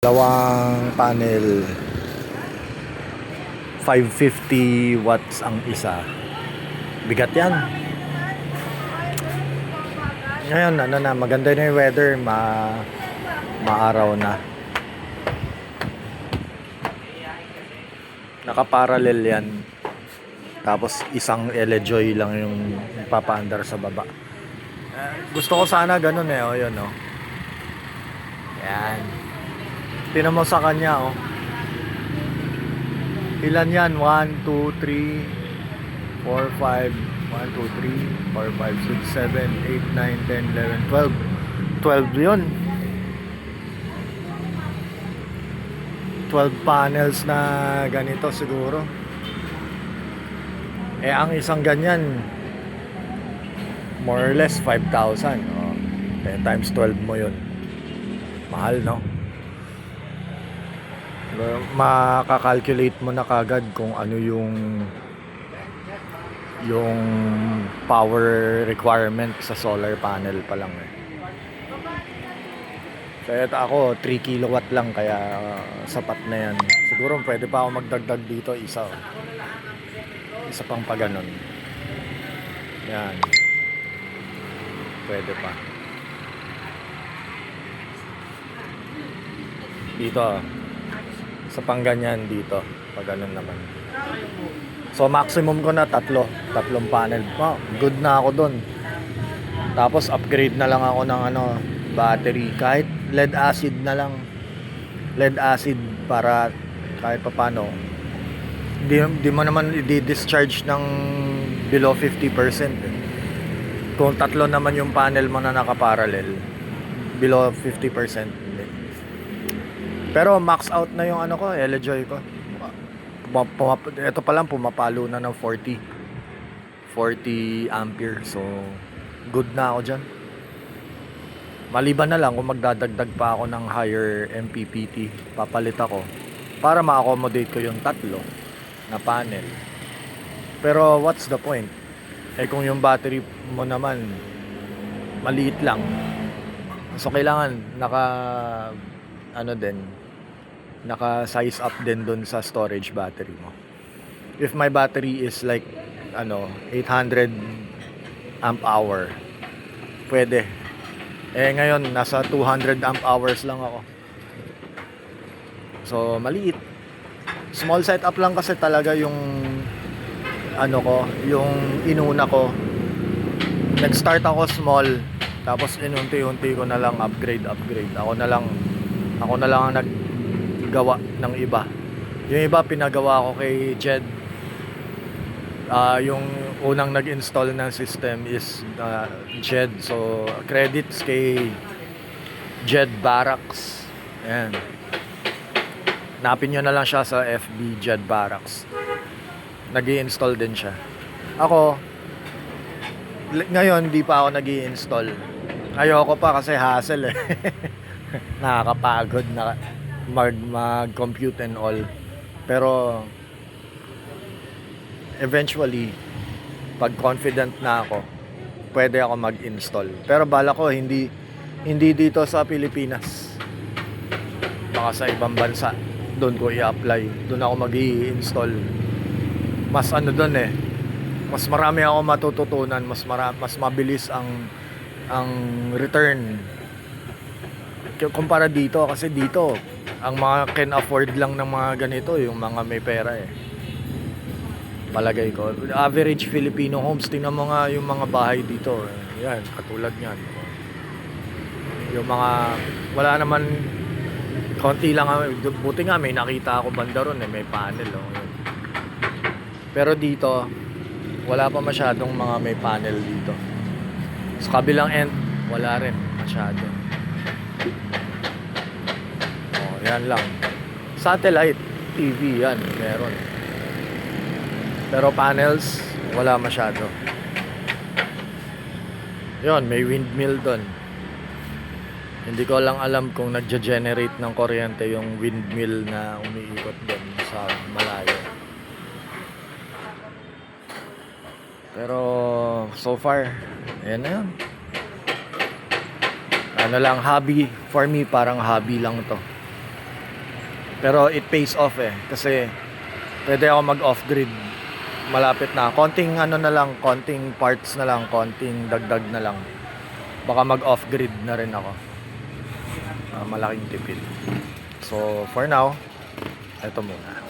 Dalawang panel, 550 watts ang isa. Bigat yan. Ngayon, maganda na yung weather, maaraw na. Nakaparallel yan. Tapos isang Elejoy lang yung papaandar sa baba. Gusto ko sana ganun eh, yun oh. Yan. Tinan mo sa kanya oh. Ilan yan? 1, 2, 3, 4, 5, 1, 2, 3, 4, 5, 6, 7, 8, 9, 10, 11, 12. 12 yun. 12 panels na ganito siguro. Ang isang ganyan, more or less 5,000. Oh. 10 times 12 mo yun. Mahal, no? Makakalculate mo na kagad kung ano yung power requirement sa solar panel pa lang eh. Kaya ako 3 kilowatt lang, kaya sapat na yan. Siguro pwede pa ako magdagdag dito isa pang paganon. Yan, pwede pa dito sa pang ganyan dito pag ganun naman. So maximum ko na tatlong panel. Good na ako dun. Tapos upgrade na lang ako ng battery, kahit lead acid na lang. Lead acid para kahit paano di mo naman i-discharge ng below 50%. Kung tatlo naman yung panel mo na nakaparallel, below 50%. Pero max out na yung Elejoy ko. Ito pa lang pumapalo na ng 40 ampere. So good na ako dyan. Maliban na lang kung magdadagdag pa ako ng higher MPPT, papalit ako para ma-accommodate ko yung tatlo na panel. Pero what's the point? Kung yung battery mo naman maliit lang, so kailangan naka size up din dun sa storage battery mo. If my battery is like 800 amp hour, pwede. Ngayon nasa 200 amp hours lang ako. So maliit. Small setup lang kasi talaga yung yung inuna ko. Nag-start ako small, tapos inunti-unti ko na lang upgrade. Ako na lang ang naggawa ng iba. Yung iba pinagawa ko kay Jed. Yung unang nag-install ng system is Jed. So credits kay Jed Barracks. Ayan. Hanapin nyo na lang siya sa FB, Jed Barracks. Nag-i-install din siya. Ako ngayon di pa ako nag-i-install. Ayoko pa kasi hassle eh. Nakakapagod na mag-compute and all. Pero eventually, pag confident na ako, pwede ako mag-install. Pero bala ko hindi dito sa Pilipinas. Baka sa ibang bansa, doon ko i-apply. Doon ako mag-i-install. Mas doon eh. Mas marami ako matututunan, mas mabilis ang return kumpara dito, kasi dito ang mga can afford lang ng mga ganito yung mga may pera eh. Palagay ko average Filipino homes, tingnan mo nga yung mga bahay dito, yan katulad niyan. Yung mga wala naman, konti lang, buti nga may nakita ako banda ron may panel Pero dito wala pa masyadong mga may panel dito. Sa kabilang end wala rin masyado. Yan lang. Satellite TV yan meron. Pero panels wala masyado. Yon, may windmill doon. Hindi ko lang alam kung nagge-generate ng kuryente yung windmill na umiikot doon sa malayo. Pero so far, ayan na yun. Hobby for me, parang hobby lang to. Pero it pays off eh. Kasi pwede ako mag-off-grid. Malapit na. Konting ano na lang, konting parts na lang, konting dagdag na lang. Baka mag-off-grid na rin ako. Malaking tipid. So, for now, ito muna.